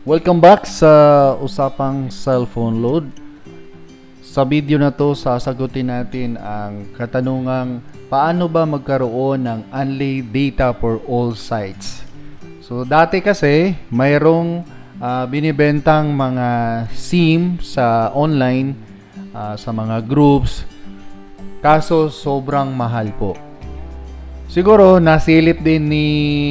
Welcome back sa usapang cellphone load. Sa video na to, sasagutin natin ang katanungang paano ba magkaroon ng unlimited data for all sites. So dati kasi mayroong binibentang mga SIM sa online, sa mga groups, kaso sobrang mahal po. Siguro nasilip din ni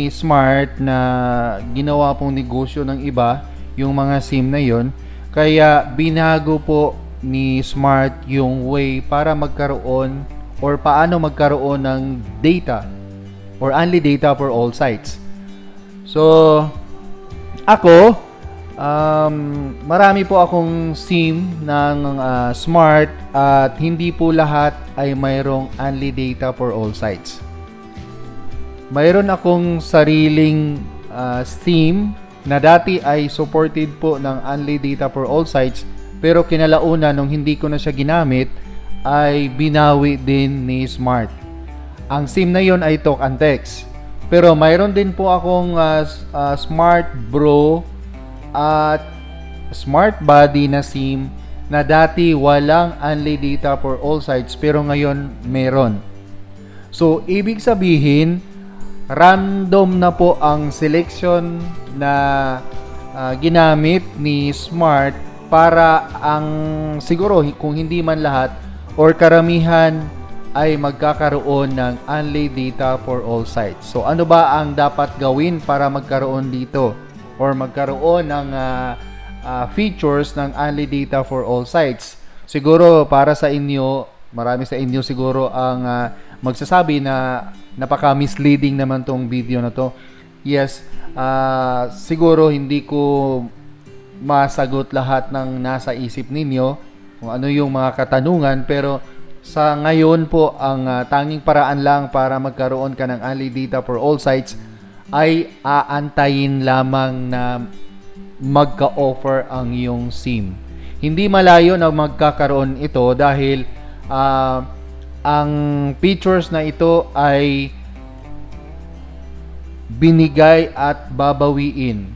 Smart na ginawa pong negosyo ng iba yung mga SIM na yon, kaya binago po ni Smart yung way para magkaroon or paano magkaroon ng data or only data for all sites. So ako, marami po akong SIM ng Smart at hindi po lahat ay mayroong only data for all sites. Mayroon akong sariling SIM na dati ay supported po ng only data for all sites, pero kinalauna nung hindi ko na siya ginamit ay binawi din ni Smart. Ang SIM na yon ay Talk and Text. Pero mayroon din po akong Smart Bro at Smart Buddy na SIM na dati walang only data for all sites pero ngayon meron. So ibig sabihin, random na po ang selection na ginamit ni Smart para ang siguro kung hindi man lahat or karamihan ay magkakaroon ng only data for all sites. So ano ba ang dapat gawin para magkaroon dito or magkaroon ng features ng only data for all sites? Siguro para sa inyo, marami sa inyo siguro ang magsasabi na napaka-misleading naman tong video na to. Yes, siguro hindi ko masagot lahat ng nasa isip ninyo kung ano yung mga katanungan, pero sa ngayon po ang tanging paraan lang para magkaroon ka ng only data for all sites ay aantayin lamang na magka-offer ang iyong SIM. Hindi malayo na magkakaroon ito dahil ang features na ito ay binigay at babawiin.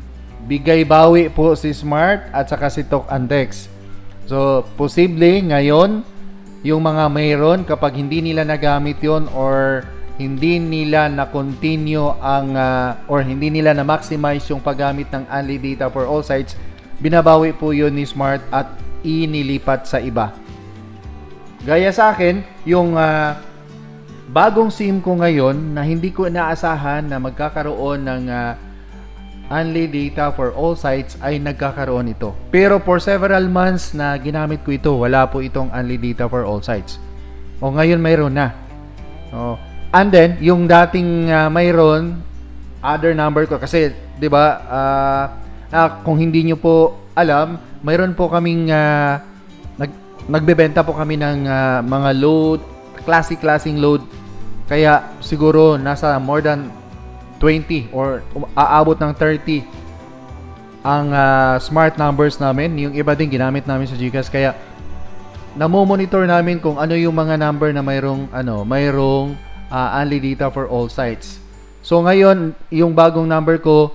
Bigay-bawi po si Smart at saka si Talk and Text. So, posible ngayon, yung mga mayroon, kapag hindi nila nagamit yon or hindi nila na-continue ang or hindi nila na-maximize yung paggamit ng only data for all sites, binabawi po yun ni Smart at inilipat sa iba. Gaya sa akin, yung bagong SIM ko ngayon na hindi ko inaasahan na magkakaroon ng only data for all sites ay nagkakaroon ito. Pero for several months na ginamit ko ito, wala po itong only data for all sites. O ngayon mayroon na. And then, yung dating mayroon, other number ko, kasi 'di ba, kung hindi nyo po alam, mayroon po kaming nagbebenta po kami ng mga load, klaseng load. Kaya siguro nasa more than 20 or aabot ng 30 ang smart numbers namin. Yung iba din ginamit namin sa GCash, kaya namo-monitor namin kung ano yung mga number na mayroong only data for all sites. So ngayon, yung bagong number ko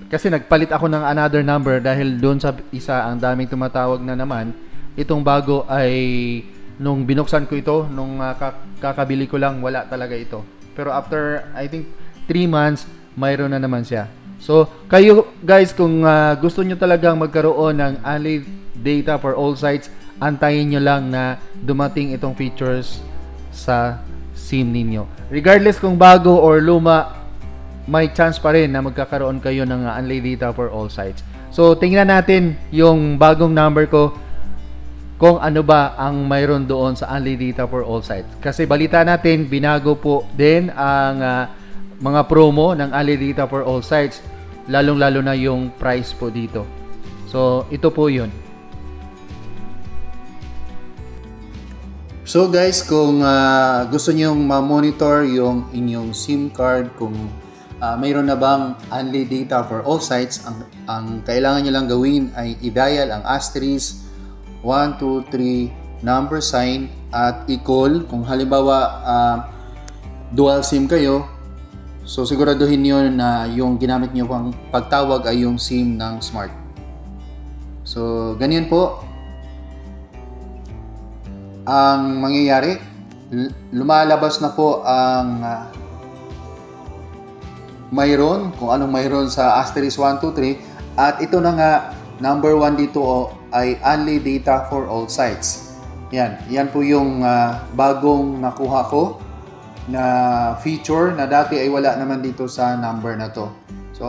kasi nagpalit ako ng another number dahil doon sa isa ang daming tumatawag na naman. Itong bago ay nung binuksan ko ito, nung kakabili ko lang, wala talaga ito. Pero after I think 3 months, mayroon na naman siya. So kayo guys, kung gusto nyo talagang magkaroon ng only data for all sites, antayin nyo lang na dumating itong features sa SIM ninyo. Regardless kung bago or luma, may chance pa rin na magkakaroon kayo ng only data for all sites. So, tingnan natin yung bagong number ko kung ano ba ang mayroon doon sa only data for all sites. Kasi balita natin, binago po din ang mga promo ng only data for all sites, lalong-lalo na yung price po dito. So, ito po yun. So guys, kung gusto nyo ma-monitor yung inyong SIM card, kung mayroon na bang only data for all sites, ang kailangan nyo lang gawin ay i-dial ang asterisk 123 number sign at i-call. Kung halimbawa dual SIM kayo, So siguraduhin niyo na yung ginamit niyo pang pagtawag ay yung SIM ng Smart. So ganyan po ang mangyayari. Lumalabas na po ang mayroon, kung anong mayroon sa asterisk 123, at ito na nga, number 1 dito ay only data for all sites. Yan po yung bagong nakuha ko na feature na dati ay wala naman dito sa number na to. So,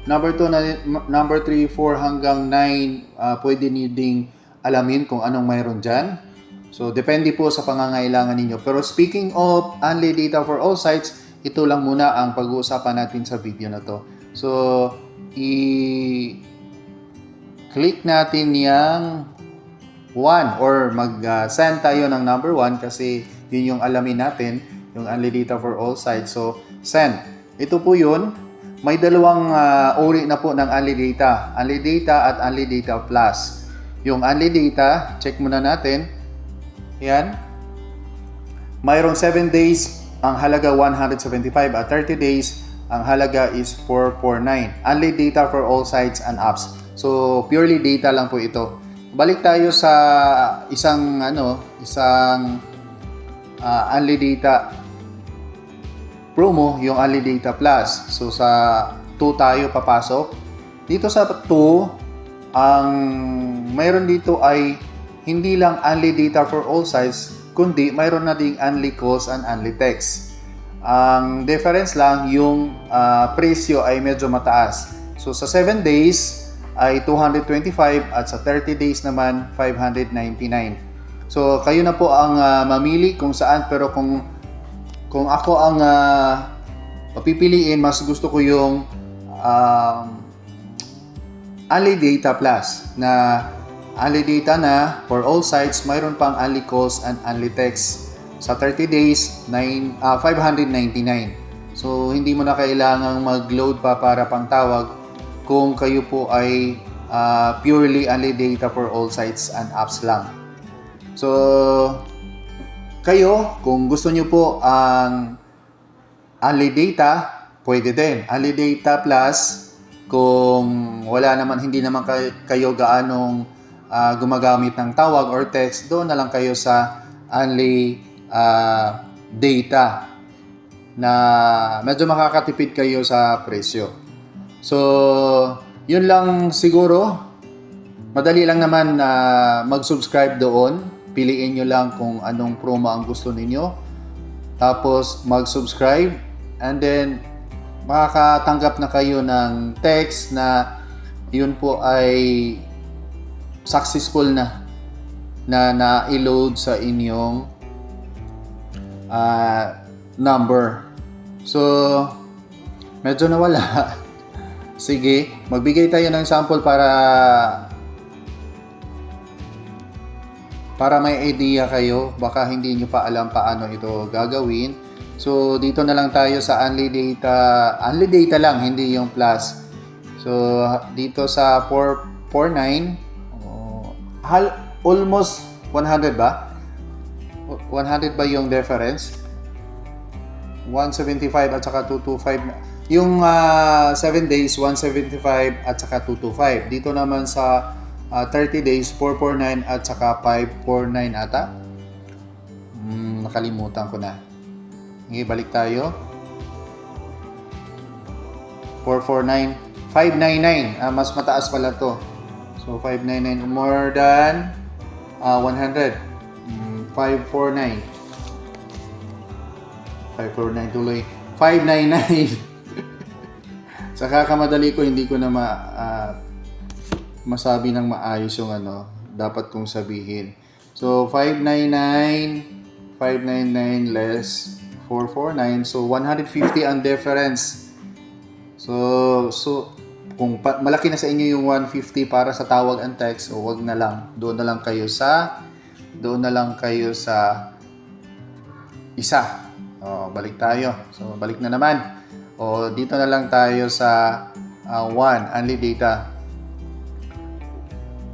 number 2, number 3, 4 hanggang 9, pwede niyo ding alamin kung anong mayroon dyan. So, depende po sa pangangailangan ninyo. Pero speaking of only data for all sites, ito lang muna ang pag-uusapan natin sa video na to. So, i-click natin yung 1 or mag-send tayo ng number 1 kasi yun yung alamin natin, yung only data for all sites. So, send. Ito po yun. May dalawang uri na po ng only data. Only data at only data plus. Yung only data, check muna natin. Yan. Mayroong 7 days, ang halaga 175 at 30 days, ang halaga is 449. Only data for all sites and apps. So, purely data lang po ito. Balik tayo sa isang only data promo, yung only data plus. So, sa 2 tayo papasok. Dito sa 2, ang mayroon dito ay hindi lang only data for all sites, kundi mayroon na ding only calls and only text. Ang difference lang, yung presyo ay medyo mataas. So sa 7 days ay 225 at sa 30 days naman 599. So kayo na po ang mamili kung saan, pero kung ako ang papipiliin, mas gusto ko yung only data plus na only data na for all sites, mayroon pang only calls and only text. Sa 30 days, 599. So, hindi mo na kailangang mag-load pa para pang tawag kung kayo po ay purely only data for all sites and apps lang. So, kayo, kung gusto nyo po ang only data, pwede din. Only data plus, kung hindi naman kayo gaanong gumagamit ng tawag or text, doon na lang kayo sa only data na medyo makakatipid kayo sa presyo. So, yun lang siguro. Madali lang naman na mag-subscribe doon. Piliin nyo lang kung anong promo ang gusto ninyo. Tapos, mag-subscribe. And then, makakatanggap na kayo ng text na yun po ay successful na na-load sa inyong number. So, medyo nawala. Sige, magbigay tayo ng sample para may idea kayo. Baka hindi nyo pa alam paano ito gagawin. So, dito na lang tayo sa only data. Only data lang, hindi yung plus. So, dito sa 449, almost 100 ba? 100 ba yung difference? 175 at saka 225. Yung 7 days, 175 at saka 225. Dito naman sa 30 days, 449 at saka 549 ata. Nakalimutan ko na. Okay, balik tayo. 449. 599. Mas mataas pala to. So, 599 more than 100. 549. 549 tuloy. 599. Sa kakamadali ko, hindi ko na masabi ng maayos yung dapat kong sabihin. So, 599 less 449. So, 150 ang difference. So kung malaki na sa inyo yung 150 para sa tawag and text, o wag na lang. Doon na lang kayo sa isa. Balik tayo. So, balik na naman. Dito na lang tayo sa 1, only data.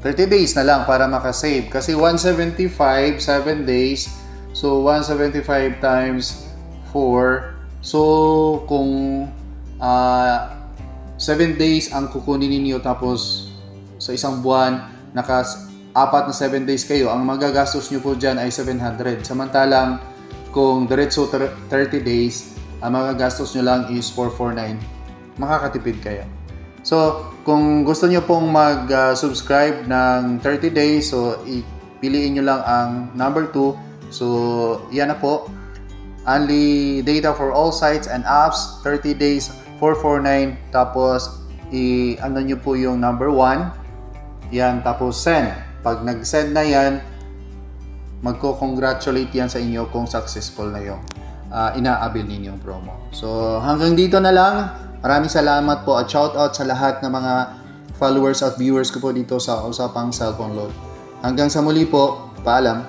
30 days na lang para makasave. Kasi 175, 7 days. So, 175 times 4 So, kung 7 days ang kukunin ninyo tapos sa isang buwan, apat na 7 days kayo, ang magagastos nyo po dyan ay 700. Samantalang, kung diretso 30 days, ang magagastos nyo lang is 449. Makakatipid kayo. So, kung gusto nyo pong mag-subscribe ng 30 days, so piliin nyo lang ang number 2. So, yan na po. Only data for all sites and apps, 30 days, 449. Tapos, ano nyo po yung number 1. Yan, tapos send. Pag nag-send na yan, magko-congratulate yan sa inyo kung successful na yung ina-avail ninyong promo. So, hanggang dito na lang. Maraming salamat po at shoutout sa lahat ng mga followers at viewers ko po dito sa Usapang Cellphone Load. Hanggang sa muli po, paalam.